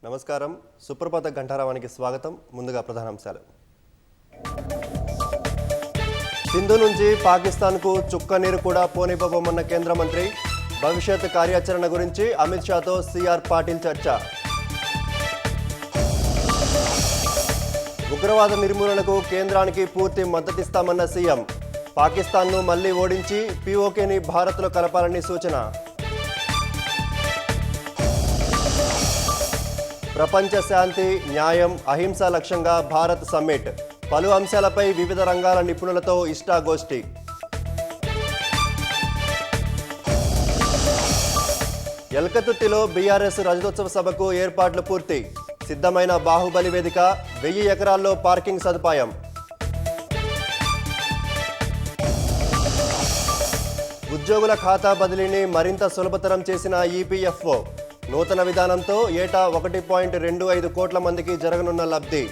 నమస్కారం. సుప్రభాత ఘంటారావానికి స్వాగతం. ముందుగా ప్రధానాంశాలు. సింధు నుంచి పాకిస్తాన్కు చుక్క నీరు కూడా పోనివ్వబోమన్న కేంద్ర మంత్రి. భవిష్యత్ కార్యాచరణ గురించి అమిత్ షాతో సిఆర్ పాటిల్ చర్చ. ఉగ్రవాద నిర్మూలనకు కేంద్రానికి పూర్తి మద్దతిస్తామన్న సీఎం. పాకిస్తాన్ను మళ్లీ ఓడించి పీఓకేని భారత్లో కలపాలని సూచన. ప్రపంచ శాంతి, న్యాయం, అహింస లక్ష్యంగా భారత్ సమ్మిట్. పలు అంశాలపై వివిధ రంగాల నిపుణులతో ఇష్టాగోష్ఠి. ఎల్కతుర్తిలో బీఆర్ఎస్ రజతోత్సవ సభకు ఏర్పాట్లు పూర్తి. సిద్ధమైన బాహుబలి వేదిక, 1000 ఎకరాల్లో పార్కింగ్ సదుపాయం. ఉద్యోగుల ఖాతా బదిలీని మరింత సులభతరం చేసిన ఈపీఎఫ్ఓ. నూతన విధానంతో ఏటా 1.25 కోట్ల మందికి జరగనున్న లబ్ధి.